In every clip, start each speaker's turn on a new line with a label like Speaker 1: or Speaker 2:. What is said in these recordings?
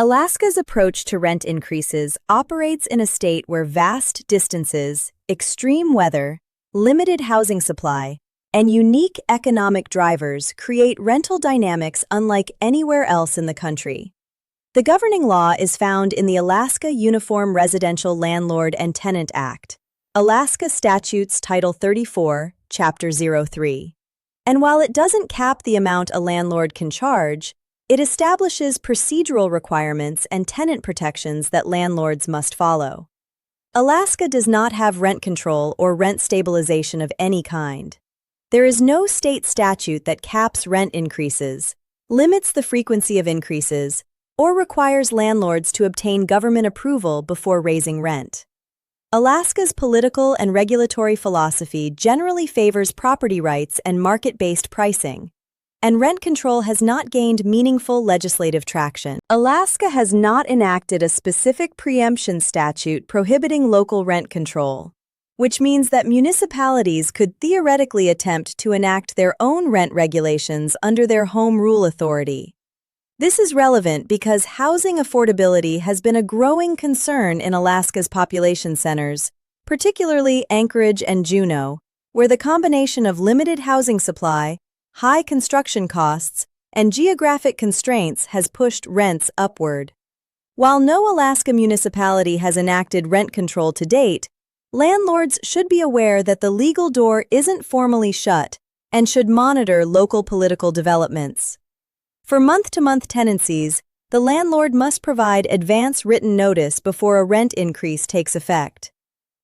Speaker 1: Alaska's approach to rent increases operates in a state where vast distances, extreme weather, limited housing supply, and unique economic drivers create rental dynamics unlike anywhere else in the country. The governing law is found in the Alaska Uniform Residential Landlord and Tenant Act, Alaska Statutes Title 34, Chapter 03. And while it doesn't cap the amount a landlord can charge, it establishes procedural requirements and tenant protections that landlords must follow. Alaska does not have rent control or rent stabilization of any kind. There is no state statute that caps rent increases, limits the frequency of increases, or requires landlords to obtain government approval before raising rent. Alaska's political and regulatory philosophy generally favors property rights and market-based pricing, and rent control has not gained meaningful legislative traction. Alaska has not enacted a specific preemption statute prohibiting local rent control, which means that municipalities could theoretically attempt to enact their own rent regulations under their home rule authority. This is relevant because housing affordability has been a growing concern in Alaska's population centers, particularly Anchorage and Juneau, where the combination of limited housing supply, high construction costs, and geographic constraints has pushed rents upward. While no Alaska municipality has enacted rent control to date, landlords should be aware that the legal door isn't formally shut and should monitor local political developments. For month-to-month tenancies, the landlord must provide advance written notice before a rent increase takes effect.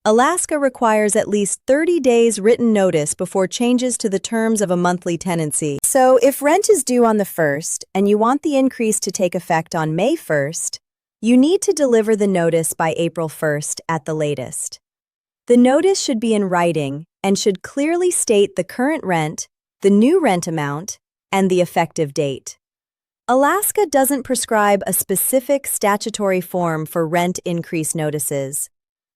Speaker 1: Alaska requires at least 30 days written notice before changes to the terms of a monthly tenancy. So if rent is due on the 1st and you want the increase to take effect on May 1st, you need to deliver the notice by April 1st at the latest. The notice should be in writing and should clearly state the current rent, the new rent amount, and the effective date. Alaska doesn't prescribe a specific statutory form for rent increase notices,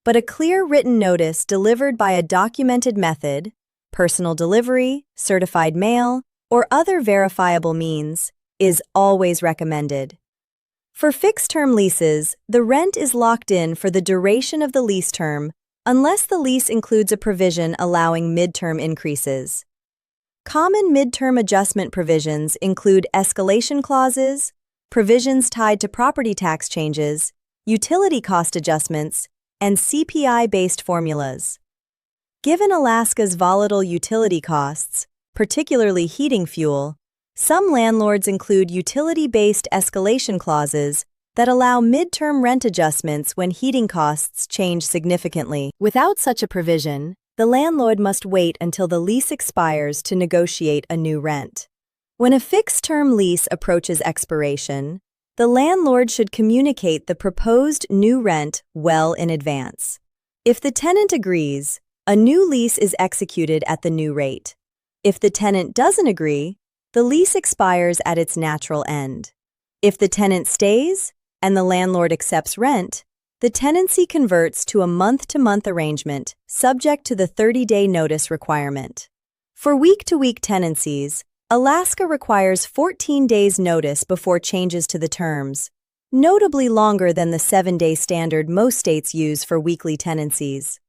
Speaker 1: but a clear written notice delivered by a documented method, personal delivery, certified mail, or other verifiable means, is always recommended. For fixed-term leases, the rent is locked in for the duration of the lease term unless the lease includes a provision allowing midterm increases. Common midterm adjustment provisions include escalation clauses, provisions tied to property tax changes, utility cost adjustments, and CPI-based formulas. Given Alaska's volatile utility costs, particularly heating fuel, some landlords include utility-based escalation clauses that allow midterm rent adjustments when heating costs change significantly. Without such a provision, the landlord must wait until the lease expires to negotiate a new rent. When a fixed-term lease approaches expiration, the landlord should communicate the proposed new rent well in advance. If the tenant agrees, a new lease is executed at the new rate. If the tenant doesn't agree, the lease expires at its natural end. If the tenant stays and the landlord accepts rent, the tenancy converts to a month-to-month arrangement subject to the 30-day notice requirement. For week-to-week tenancies, Alaska requires 14 days notice before changes to the terms, notably longer than the 7-day standard most states use for weekly tenancies.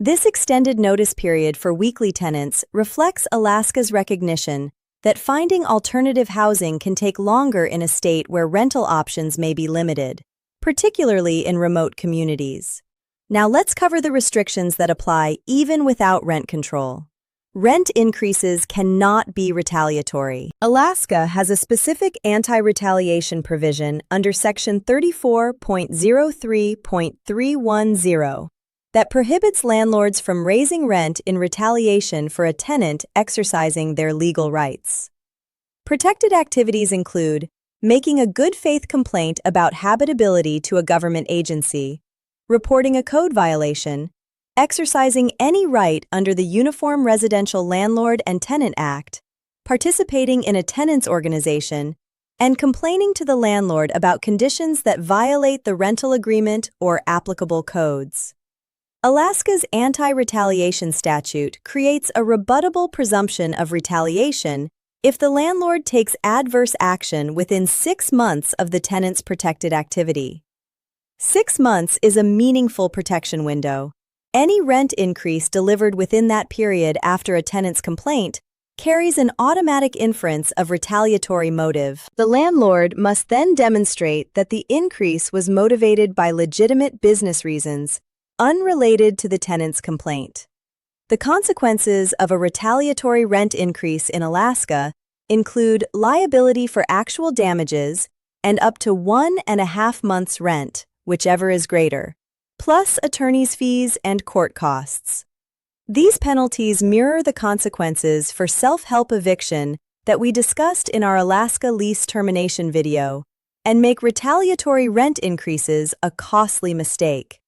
Speaker 1: This extended notice period for weekly tenants reflects Alaska's recognition that finding alternative housing can take longer in a state where rental options may be limited, particularly in remote communities. Now let's cover the restrictions that apply even without rent control. Rent increases cannot be retaliatory. Alaska has a specific anti-retaliation provision under Section 34.03.310 that prohibits landlords from raising rent in retaliation for a tenant exercising their legal rights. Protected activities include making a good faith complaint about habitability to a government agency, reporting a code violation, exercising any right under the Uniform Residential Landlord and Tenant Act, participating in a tenants organization, and complaining to the landlord about conditions that violate the rental agreement or applicable codes. Alaska's anti-retaliation statute creates a rebuttable presumption of retaliation if the landlord takes adverse action within 6 months of the tenant's protected activity. 6 months is a meaningful protection window. Any rent increase delivered within that period after a tenant's complaint carries an automatic inference of retaliatory motive. The landlord must then demonstrate that the increase was motivated by legitimate business reasons, unrelated to the tenant's complaint. The consequences of a retaliatory rent increase in Alaska include liability for actual damages and up to 1.5 months' rent, whichever is greater, plus attorney's fees and court costs. These penalties mirror the consequences for self-help eviction that we discussed in our Alaska lease termination video and make retaliatory rent increases a costly mistake.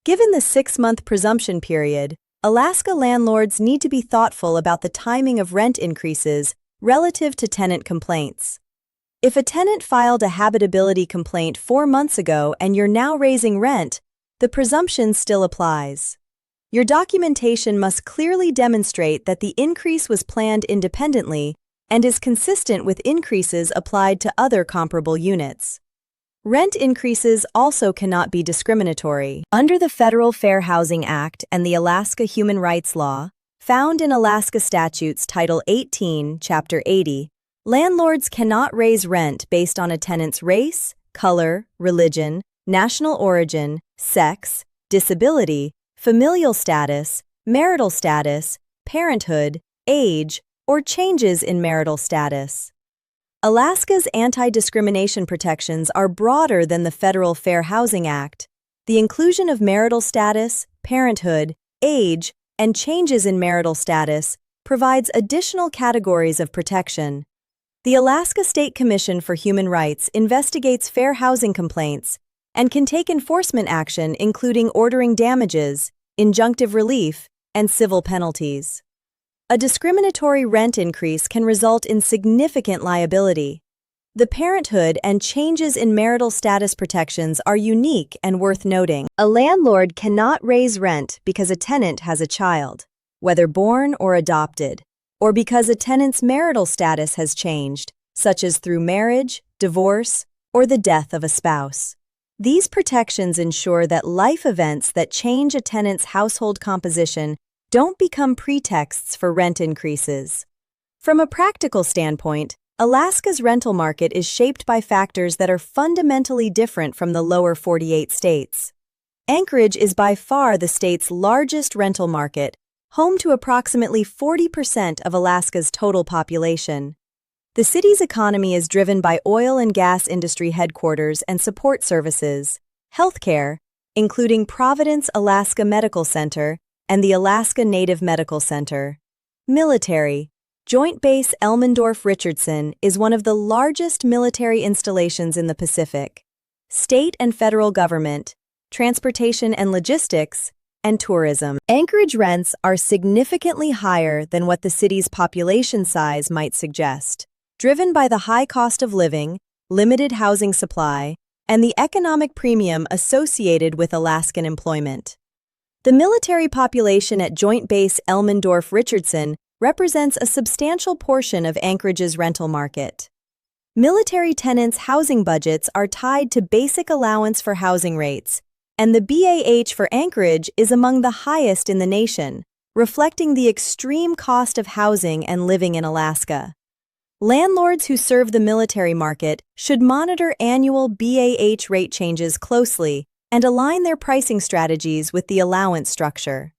Speaker 1: Given the 6-month presumption period, Alaska landlords need to be thoughtful about the timing of rent increases relative to tenant complaints. If a tenant filed a habitability complaint 4 months ago and you're now raising rent, the presumption still applies. Your documentation must clearly demonstrate that the increase was planned independently and is consistent with increases applied to other comparable units. Rent increases also cannot be discriminatory. Under the Federal Fair Housing Act and the Alaska Human Rights Law, found in Alaska Statutes Title 18, Chapter 80, landlords cannot raise rent based on a tenant's race, color, religion, national origin, sex, disability, familial status, marital status, parenthood, age, or changes in marital status. Alaska's anti-discrimination protections are broader than the Federal Fair Housing Act. The inclusion of marital status, parenthood, age, and changes in marital status provides additional categories of protection. The Alaska State Commission for Human Rights investigates fair housing complaints and can take enforcement action including ordering damages, injunctive relief, and civil penalties. A discriminatory rent increase can result in significant liability. The parenthood and changes in marital status protections are unique and worth noting. A landlord cannot raise rent because a tenant has a child, whether born or adopted, or because a tenant's marital status has changed, such as through marriage, divorce, or the death of a spouse. These protections ensure that life events that change a tenant's household composition don't become pretexts for rent increases. From a practical standpoint, Alaska's rental market is shaped by factors that are fundamentally different from the lower 48 states. Anchorage is by far the state's largest rental market, home to approximately 40% of Alaska's total population. The city's economy is driven by oil and gas industry headquarters and support services, healthcare, including Providence Alaska Medical Center and the Alaska Native Medical Center, military. Joint Base Elmendorf-Richardson is one of the largest military installations in the Pacific. State and federal government, transportation and logistics, and tourism. Anchorage rents are significantly higher than what the city's population size might suggest, driven by the high cost of living, limited housing supply, and the economic premium associated with Alaskan employment. The military population at Joint Base Elmendorf-Richardson represents a substantial portion of Anchorage's rental market. Military tenants' housing budgets are tied to basic allowance for housing rates, and the BAH for Anchorage is among the highest in the nation, reflecting the extreme cost of housing and living in Alaska. Landlords who serve the military market should monitor annual BAH rate changes closely and align their pricing strategies with the allowance structure.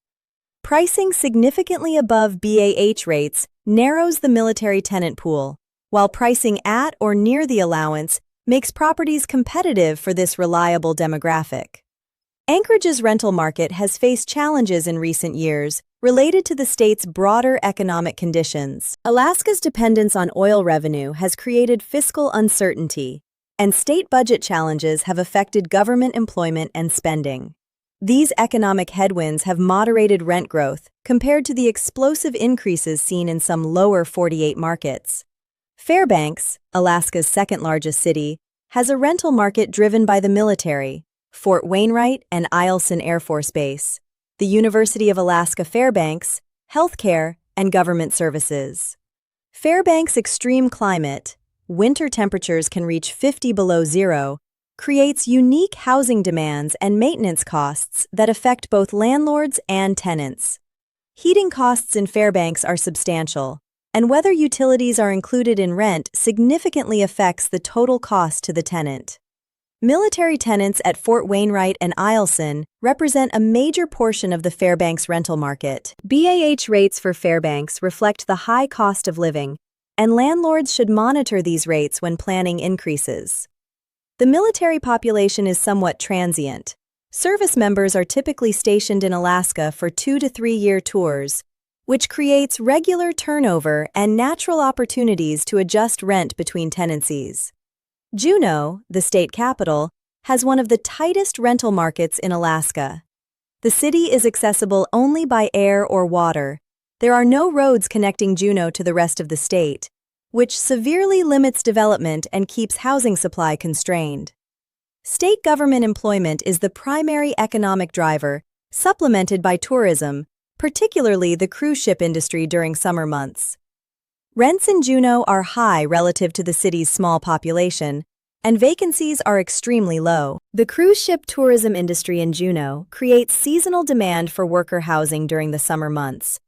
Speaker 1: Pricing significantly above BAH rates narrows the military tenant pool, while pricing at or near the allowance makes properties competitive for this reliable demographic. Anchorage's rental market has faced challenges in recent years related to the state's broader economic conditions. Alaska's dependence on oil revenue has created fiscal uncertainty, and state budget challenges have affected government employment and spending. These economic headwinds have moderated rent growth compared to the explosive increases seen in some lower 48 markets. Fairbanks, Alaska's second-largest city, has a rental market driven by the military, Fort Wainwright and Eielson Air Force Base, the University of Alaska Fairbanks, healthcare, and government services. Fairbanks' extreme climate, winter temperatures can reach 50 below zero, creates unique housing demands and maintenance costs that affect both landlords and tenants. Heating costs in Fairbanks are substantial, and whether utilities are included in rent significantly affects the total cost to the tenant. Military tenants at Fort Wainwright and Eielson represent a major portion of the Fairbanks rental market. BAH rates for Fairbanks reflect the high cost of living, and landlords should monitor these rates when planning increases. The military population is somewhat transient. Service members are typically stationed in Alaska for 2 to 3 year tours, which creates regular turnover and natural opportunities to adjust rent between tenancies. Juneau, the state capital, has one of the tightest rental markets in Alaska. The city is accessible only by air or water. There are no roads connecting Juneau to the rest of the state, which severely limits development and keeps housing supply constrained. State government employment is the primary economic driver, supplemented by tourism, particularly the cruise ship industry during summer months. Rents in Juneau are high relative to the city's small population, and vacancies are extremely low. The cruise ship tourism industry in Juneau creates seasonal demand for worker housing during the summer months,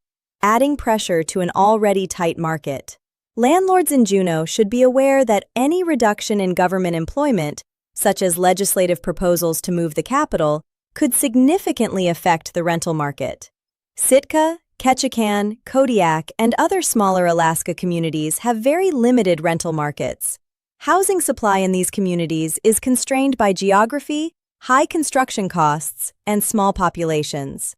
Speaker 1: adding pressure to an already tight market. Landlords in Juneau should be aware that any reduction in government employment, such as legislative proposals to move the capital, could significantly affect the rental market. Sitka, Ketchikan, Kodiak, and other smaller Alaska communities have very limited rental markets. Housing supply in these communities is constrained by geography, high construction costs, and small populations.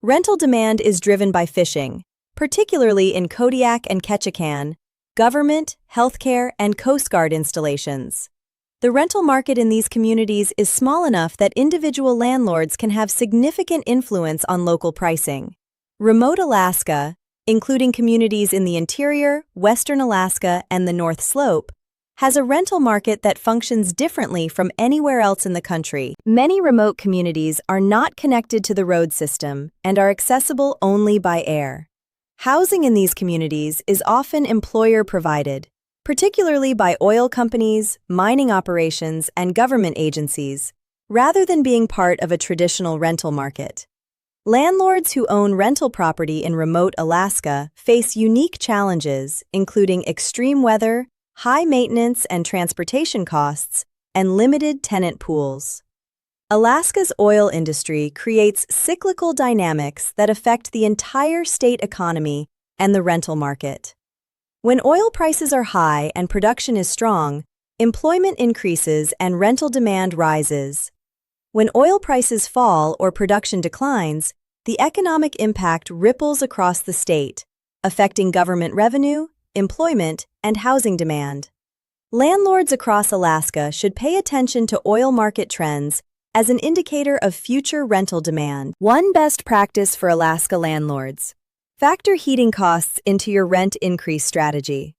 Speaker 1: Rental demand is driven by fishing, particularly in Kodiak and Ketchikan, government, healthcare, and Coast Guard installations. The rental market in these communities is small enough that individual landlords can have significant influence on local pricing. Remote Alaska, including communities in the interior, western Alaska, and the North Slope, has a rental market that functions differently from anywhere else in the country. Many remote communities are not connected to the road system and are accessible only by air. Housing in these communities is often employer-provided, particularly by oil companies, mining operations, and government agencies, rather than being part of a traditional rental market. Landlords who own rental property in remote Alaska face unique challenges, including extreme weather, high maintenance and transportation costs, and limited tenant pools. Alaska's oil industry creates cyclical dynamics that affect the entire state economy and the rental market. When oil prices are high and production is strong, employment increases and rental demand rises. When oil prices fall or production declines, the economic impact ripples across the state, affecting government revenue, employment, and housing demand. Landlords across Alaska should pay attention to oil market trends as an indicator of future rental demand. One best practice for Alaska landlords: factor heating costs into your rent increase strategy.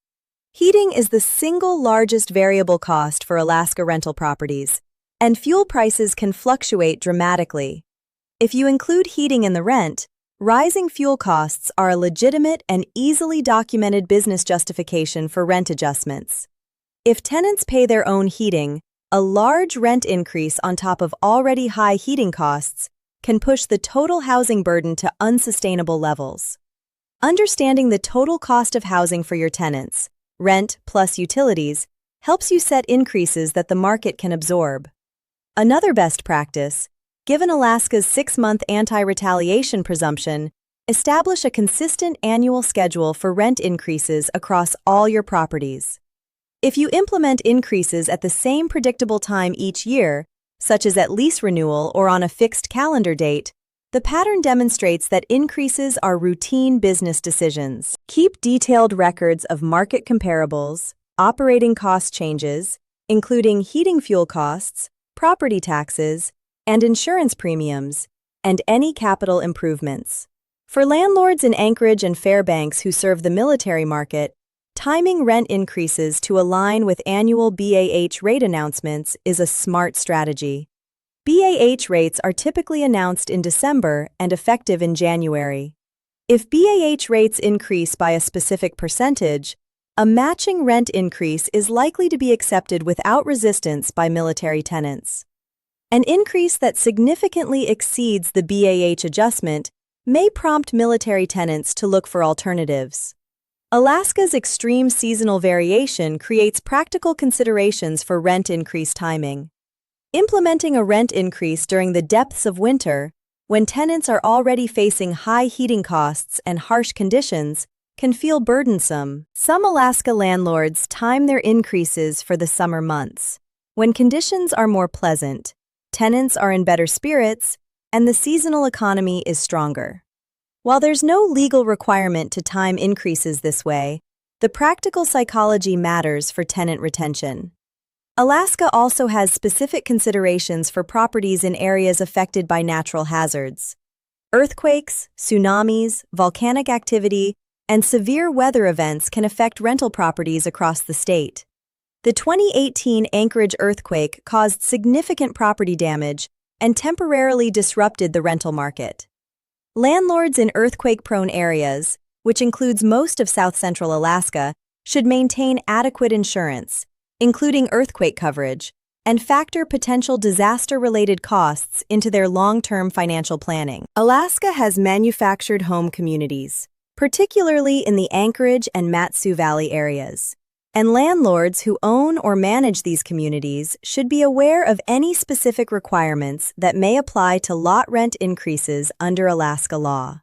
Speaker 1: Heating is the single largest variable cost for Alaska rental properties, and fuel prices can fluctuate dramatically. If you include heating in the rent, rising fuel costs are a legitimate and easily documented business justification for rent adjustments. If tenants pay their own heating, a large rent increase on top of already high heating costs can push the total housing burden to unsustainable levels. Understanding the total cost of housing for your tenants, rent plus utilities, helps you set increases that the market can absorb. Another best practice: given Alaska's 6-month anti-retaliation presumption, establish a consistent annual schedule for rent increases across all your properties. If you implement increases at the same predictable time each year, such as at lease renewal or on a fixed calendar date, the pattern demonstrates that increases are routine business decisions. Keep detailed records of market comparables, operating cost changes, including heating fuel costs, property taxes, and insurance premiums, and any capital improvements. For landlords in Anchorage and Fairbanks who serve the military market, timing rent increases to align with annual BAH rate announcements is a smart strategy. BAH rates are typically announced in December and effective in January. If BAH rates increase by a specific percentage, A matching rent increase is likely to be accepted without resistance by military tenants. An increase that significantly exceeds the BAH adjustment may prompt military tenants to look for alternatives. Alaska's extreme seasonal variation creates practical considerations for rent increase timing. Implementing a rent increase during the depths of winter, when tenants are already facing high heating costs and harsh conditions, can feel burdensome. Some Alaska landlords time their increases for the summer months, when conditions are more pleasant, tenants are in better spirits, and the seasonal economy is stronger. While there's no legal requirement to time increases this way, the practical psychology matters for tenant retention. Alaska also has specific considerations for properties in areas affected by natural hazards. Earthquakes, tsunamis, volcanic activity, and severe weather events can affect rental properties across the state. The 2018 Anchorage earthquake caused significant property damage and temporarily disrupted the rental market. Landlords in earthquake-prone areas, which includes most of south-central Alaska, should maintain adequate insurance, including earthquake coverage, and factor potential disaster-related costs into their long-term financial planning. Alaska has manufactured home communities, particularly in the Anchorage and Mat-Su Valley areas. And landlords who own or manage these communities should be aware of any specific requirements that may apply to lot rent increases under Alaska law.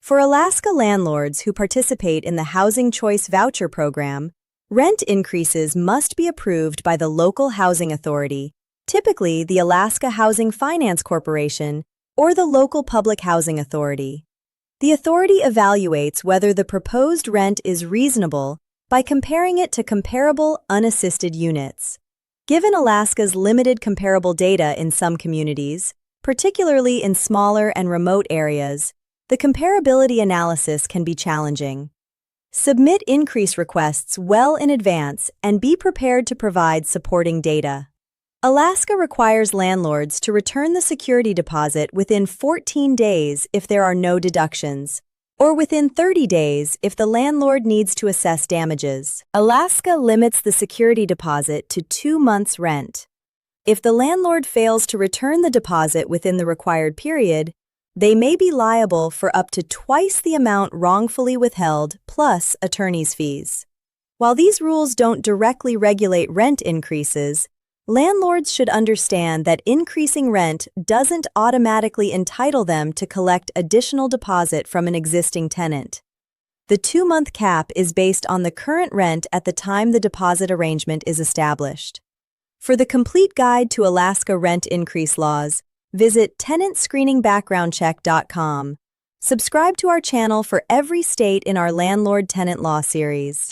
Speaker 1: For Alaska landlords who participate in the Housing Choice Voucher Program, rent increases must be approved by the local housing authority, typically the Alaska Housing Finance Corporation or the local public housing authority. The authority evaluates whether the proposed rent is reasonable by comparing it to comparable unassisted units. Given Alaska's limited comparable data in some communities, particularly in smaller and remote areas, the comparability analysis can be challenging. Submit increase requests well in advance and be prepared to provide supporting data. Alaska requires landlords to return the security deposit within 14 days if there are no deductions, or within 30 days if the landlord needs to assess damages. Alaska limits the security deposit to 2 months' rent. If the landlord fails to return the deposit within the required period, they may be liable for up to twice the amount wrongfully withheld plus attorney's fees. While these rules don't directly regulate rent increases, landlords should understand that increasing rent doesn't automatically entitle them to collect additional deposit from an existing tenant. The 2-month cap is based on the current rent at the time the deposit arrangement is established. For the complete guide to Alaska rent increase laws, visit tenantscreeningbackgroundcheck.com. Subscribe to our channel for every state in our Landlord Tenant Law series.